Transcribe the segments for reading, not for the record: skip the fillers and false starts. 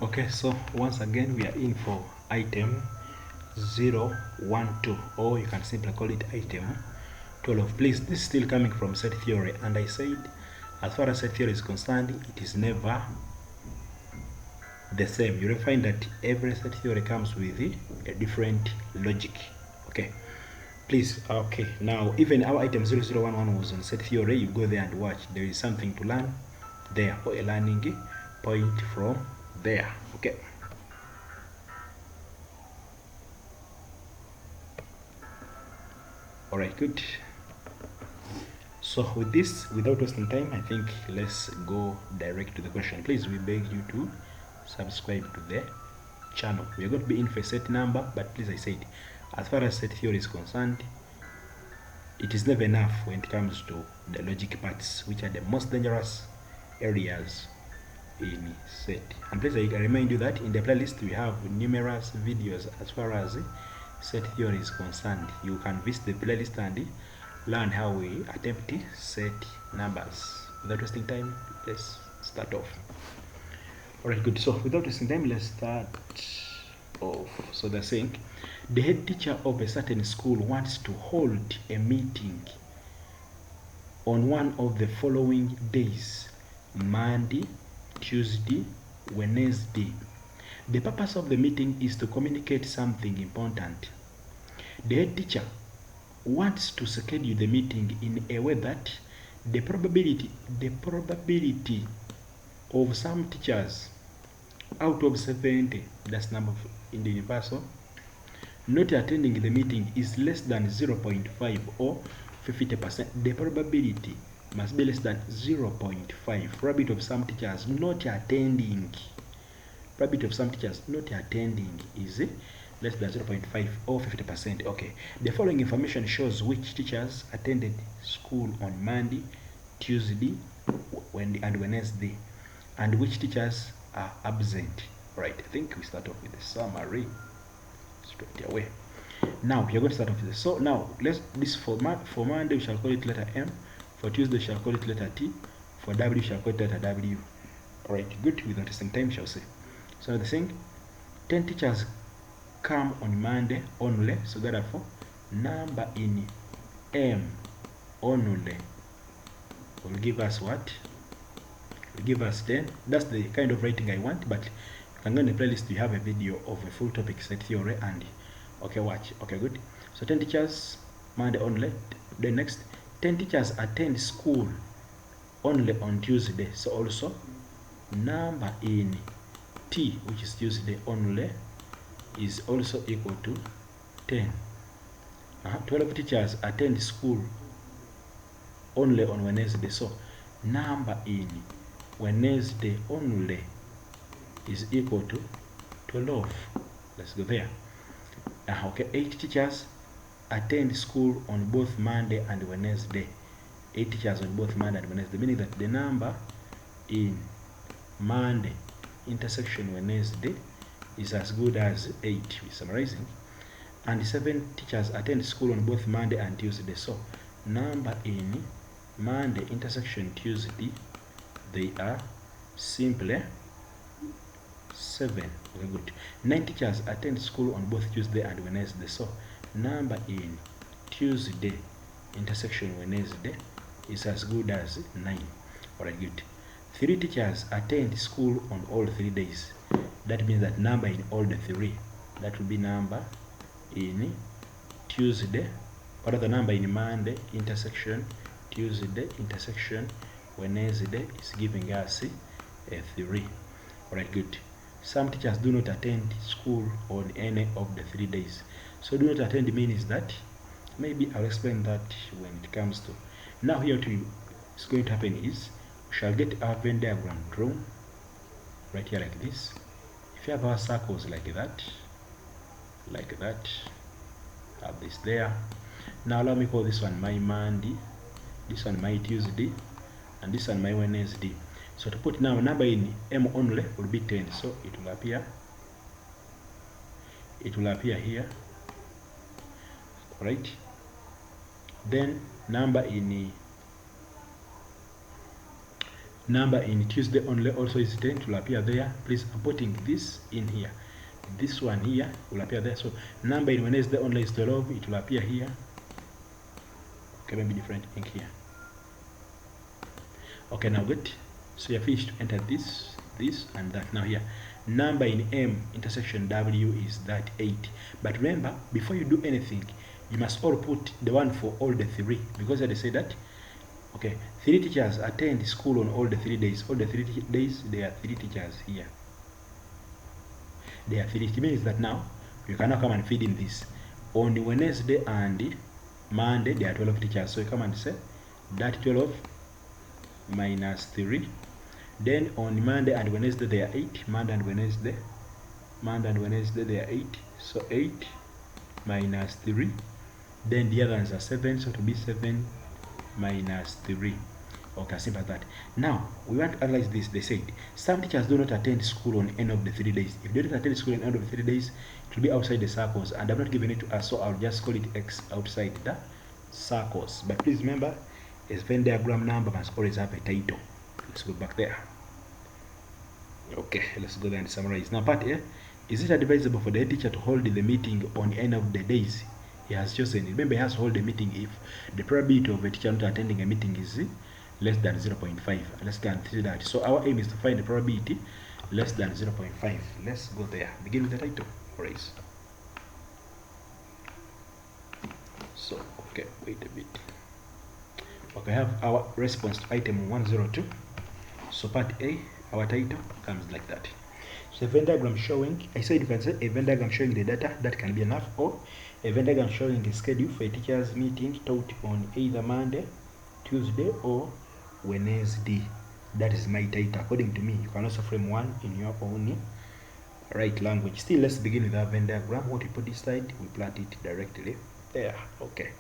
Okay, so once again we are in for item 012, or you can simply call it item 12. Please, this is still coming from set theory, and I said as far as set theory is concerned, it is never the same. You'll find that every set theory comes with a different logic. Okay, please. Okay, now even our item 0011 was on set theory. You go there and watch. There is something to learn there, or a learning point from there. Okay. All right, good. So with this, without wasting time, I think let's go direct to the question. Please, we beg you to subscribe to the channel. We are going to be in for a set number, but please, I said, as far as set theory is concerned, it is never enough when it comes to the logic parts, which are the most dangerous areas in set. And please, I remind you that in the playlist we have numerous videos as far as set theory is concerned. You can visit the playlist and learn how we attempt set numbers. Without wasting time, let's start off. Alright, good. So without wasting time, let's start off. So they're saying the head teacher of a certain school wants to hold a meeting on one of the following days: Monday, Tuesday, Wednesday. The purpose of the meeting is to communicate something important. The head teacher wants to schedule the meeting in a way that the probability of some teachers out of 70, that's number in the universal, not attending the meeting is less than 0.5 or 50%. The probability must be less than 0.5. Probability of some teachers not attending. Probability of some teachers not attending is less than 0.5 or 50%. Okay. The following information shows which teachers attended school on Monday, Tuesday, and Wednesday, and which teachers are absent. Right. I think we start off with the summary straight away. Now we are going to start off with this. So now let's this for Monday we shall call it letter M. For Tuesday we shall call it letter T. For W we shall call it letter W. Alright, good. Without wasting time, shall say. So the thing, 10 teachers come on Monday only. So therefore, number in M only will give us what? Will give us 10. That's the kind of writing I want. But you can go in the playlist. You have a video of a full topic set theory and okay, watch. Okay, good. So 10 teachers Monday only. Then next, 10 teachers attend school only on Tuesday. So also number in T, which is Tuesday only, is also equal to 10. 12 teachers attend school only on Wednesday. So number in Wednesday only is equal to 12. Let's go there. Okay, 8 teachers attend school on both Monday and Wednesday. 8 teachers on both Monday and Wednesday, meaning that the number in Monday intersection Wednesday is as good as 8. We're summarizing. And 7 teachers attend school on both Monday and Tuesday. So number in Monday intersection Tuesday, they are simply 7. Very good. 9 teachers attend school on both Tuesday and Wednesday. So number in Tuesday intersection Wednesday is as good as 9. Alright, good. 3 teachers attend school on all 3 days. That means that number in all the 3, that will be number in Tuesday. What are the number in Monday intersection Tuesday intersection Wednesday is giving us a 3. Alright, good. Some teachers do not attend school on any of the 3 days. So do not attend means that, maybe I'll explain that when it comes to. Now here what is going to happen is, we shall get our Venn diagram drawn right here like this. If you have our circles like that, have this there. Now allow me call this one my Monday, this one my Tuesday, and this one my Wednesday. So to put now number in M only will be 10. So it will appear here. Right? Then number in Number in Tuesday only also is 10, it will appear there. Please, I'm putting this in here. This one here will appear there. So number in Wednesday only is 12, it will appear here. Okay, maybe different ink here. Okay, now good. So you're finished to enter this, this, and that. Now here, number in M intersection W is that 8. But remember, before you do anything, you must all put the one for all the 3, because they say that, okay, 3 teachers attend school on all the 3 days. All the 3 days, there are 3 teachers here. There are 3. It means that now, you cannot come and feed in this. On Wednesday and Monday, there are 12 teachers. So you come and say, that 12 minus 3. Then on Monday and Wednesday, there are 8. Monday and Wednesday, there are 8. So 8 minus 3. Then the other ones are 7. So to be 7 minus 3. Okay, simple as that. Now we want to analyze this. They said some teachers do not attend school on any of the 3 days. If they don't attend school on any of the 3 days, it will be outside the circles, and I'm not giving it to us, so I'll just call it X outside the circles. But please remember, a Venn diagram number must always have a title. Let's go back there. Okay, let's go there and summarize. Now part A, is it advisable for the head teacher to hold the meeting on any of the days he has chosen? Remember, he has to hold the meeting if the probability of a teacher not attending a meeting is less than 0.5. Let's consider that. So our aim is to find the probability less than 0.5. Let's go there. Begin with the title. Alright. So, okay, wait a bit. Okay, I have our response to item 102. So part A, our title comes like that. So a Venn diagram showing, I said you can say a Venn diagram showing the data, that can be enough, or a Venn diagram showing the schedule for a teacher's meeting taught on either Monday, Tuesday, or Wednesday. That is my title. According to me, you can also frame one in your own right language. Still, let's begin with our Venn diagram. What we put this side, we plant it directly there. Okay.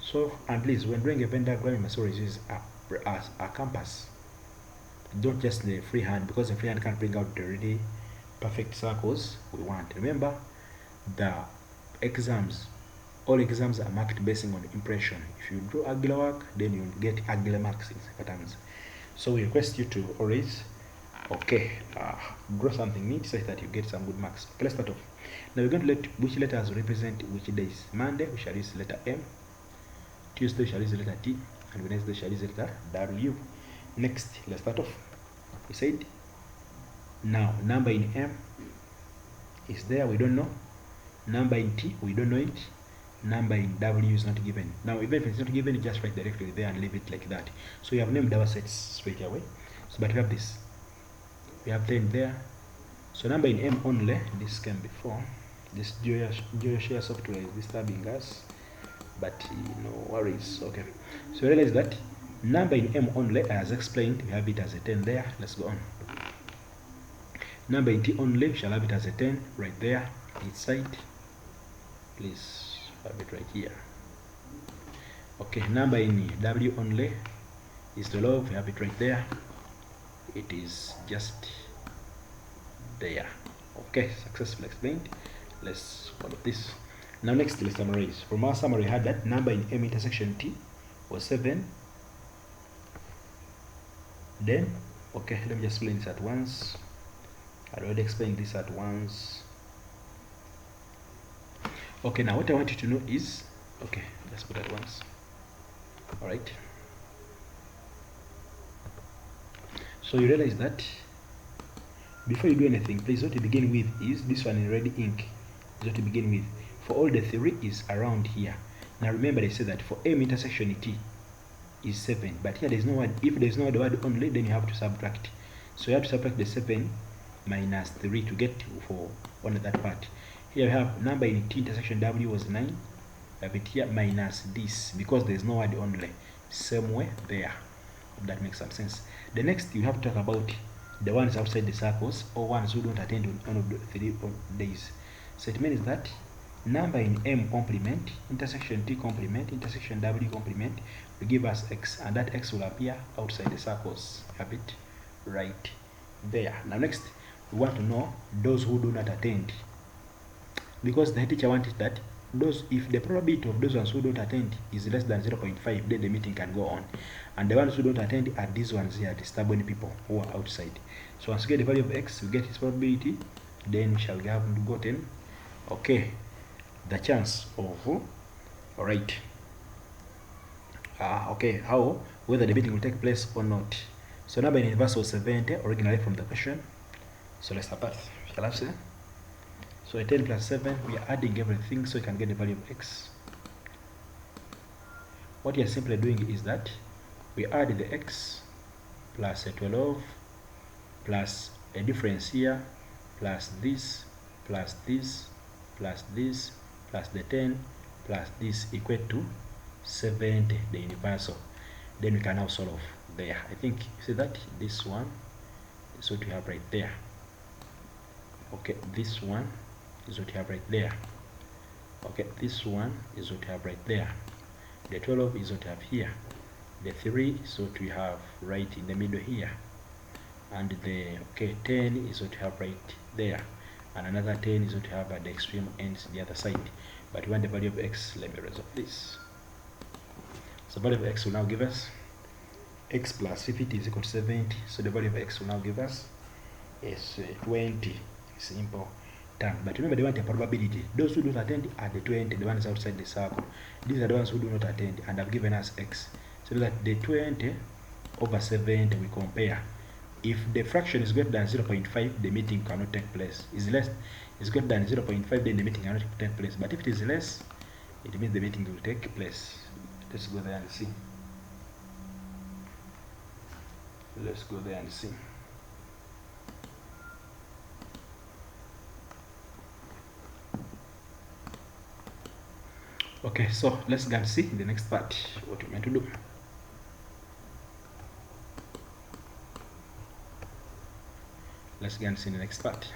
So, and please, when doing a Venn diagram, you must always use a compass. Don't just the freehand, because the freehand can't bring out the really perfect circles we want. Remember, the exams, all exams are marked based on impression. If you draw ugly work, then you get ugly marks in patterns. So we request you to always, okay, draw something neat so that you get some good marks. Okay, let's start off. Now we're going to let which letters represent which days. Monday we shall use letter M, Tuesday we shall use letter T, and Wednesday we shall use letter W. Next, let's start off. We said now number in M is there, we don't know. Number in T, we don't know it. Number in W is not given. Now even if it's not given, just write directly there and leave it like that. So you have named our sets straight away. So but we have this. We have 10 there. So number in M only, this came before. This GeoShare software is disturbing us, but no worries. Okay. So realize that number in M only, as explained, we have it as a 10 there. Let's go on. Number in T only, we shall have it as a 10 right there inside. Please have it right here. Okay, number in W only is 12. We have it right there. It is just there. Okay, successfully explained. Let's follow this. Now next, let's summarize. From our summary, we had that number in M intersection T was 7. Then, okay, let me just explain this at once. I already explained this at once. Okay, now what I want you to know is, okay, let's put at once. All right. So you realize that before you do anything, please, what you begin with is this one in red ink. Is what you begin with. For all the 3 is around here. Now remember, I said that for M intersection T is 7, but here there's no word. If there's no word only, then you have to subtract. So you have to subtract the 7 minus 3 to get for one of that part. Here we have number in T intersection W was 9. We have it here minus this because there's no word only. Same way there. Hope that makes some sense. The next, you have to talk about the ones outside the circles, or ones who don't attend on one of the 3 days. So it means that number in M complement, intersection T complement, intersection W complement will give us X, and that X will appear outside the circles. Have it right there. Now next, we want to know those who do not attend, because the teacher wanted that if the probability of those ones who don't attend is less than 0.5, then the meeting can go on. And the ones who don't attend are these ones here, the stubborn people who are outside. So once we get the value of x, we get its probability, then we shall have gotten, okay, the chance of, alright, okay, how, whether the meeting will take place or not. So number in universal was 70 originally from the question. So let's start. Shall I say? So a 10 plus 7, we are adding everything so we can get the value of x. What we are simply doing is that we add the x plus a 12 plus a difference here plus this plus this plus this plus the 10 plus this equal to 70, the universal. Then we can now solve there. I think you see that this one is what we have right there. Okay, this one is what you have right there. Okay, this one is what you have right there. The 12 is what you have here. The 3 is what we have right in the middle here. And the 10 is what you have right there. And another 10 is what you have at the extreme ends the other side. But we want the value of x. Let me resolve this. So the value of x will now give us x plus 50 is equal to 70. So the value of x will now give us is 20. Simple term. But remember, they want a probability. Those who don't attend are the 20, the ones outside the circle. These are the ones who do not attend and have given us x. So that the 20 over 70 we compare. If the fraction is greater than 0.5, the meeting cannot take place. Is greater than 0.5, then the meeting cannot take place. But if it is less, it means the meeting will take place. Let's go there and see. Let's go there and see. Okay, so let's go and see the next part what we're meant to do. Let's go and see the next part.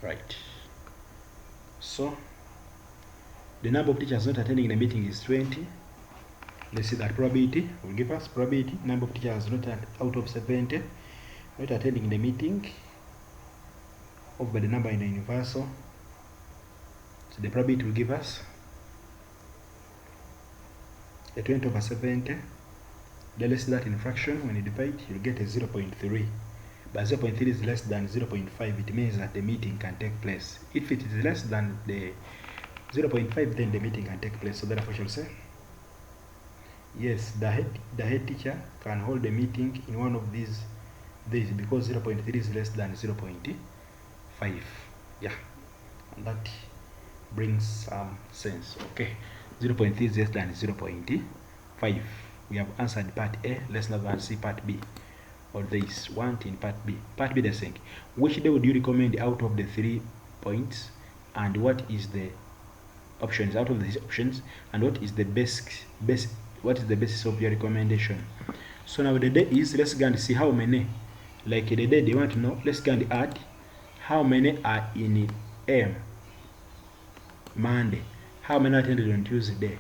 Right. So the number of teachers not attending the meeting is 20. Let's see that probability will give us probability number of teachers not out of 70 not attending the meeting over the number in the universal. So the probability will give us a 20 over 70. Then let's see that in fraction. When you divide, you'll get a 0.3. But 0.3 is less than 0.5. It means that the meeting can take place. If it is less than the 0.5, then the meeting can take place. So therefore, I shall say, yes, the head teacher can hold a meeting in one of these days because 0.3 is less than 0.5. Yeah, and that brings some sense. Okay, 0.3 is less than 0.5. We have answered part A. Let's now go and see part B. Or there is one in part B. Part B, the same. Which day would you recommend out of the 3 points? And what is the options out of these options? And what is the what is the basis of your recommendation? So now the day is, let's go and see how many. Like the day they want to know. Let's go and add how many are in M. Monday. How many attended on Tuesday?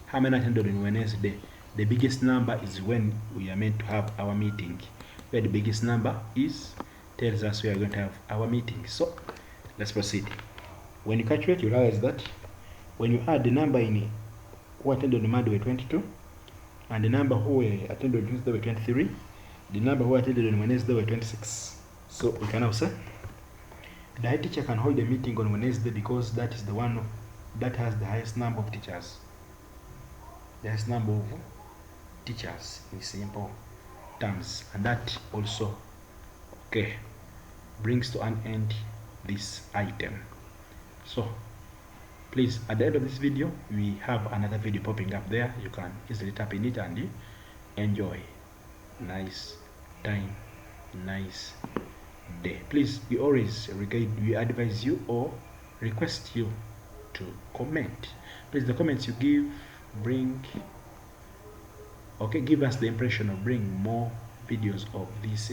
How many attended on Wednesday? The biggest number is when we are meant to have our meeting. Where the biggest number is tells us we are going to have our meeting. So let's proceed. When you calculate, you realize that when you add the number in who attended on Monday were 22, and the number who attended on Tuesday were 23, the number who attended on Wednesday were 26. So we can now say the head teacher can hold a meeting on Wednesday because that is the one that has the highest number of teachers. The highest number of teachers in simple terms, and that also brings to an end this item. So please, at the end of this video, we have another video popping up there. You can easily tap in it and enjoy. Nice time, nice day. Please, we always we advise you or request you to comment. Please, the comments you give give us the impression of bring more videos of this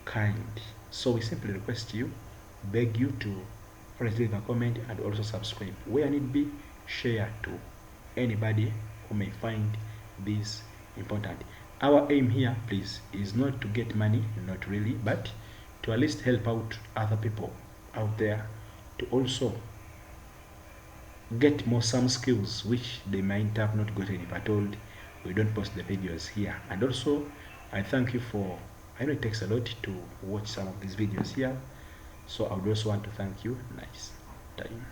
kind. So we simply request you, beg you to first leave a comment and also subscribe. Where need be, share to anybody who may find this important. Our aim here, please, is not to get money, not really, but to at least help out other people out there to also get more some skills which they might have not gotten if I told we don't post the videos here. And also I thank you for, I know it takes a lot to watch some of these videos here, so I would also want to thank you. Nice time.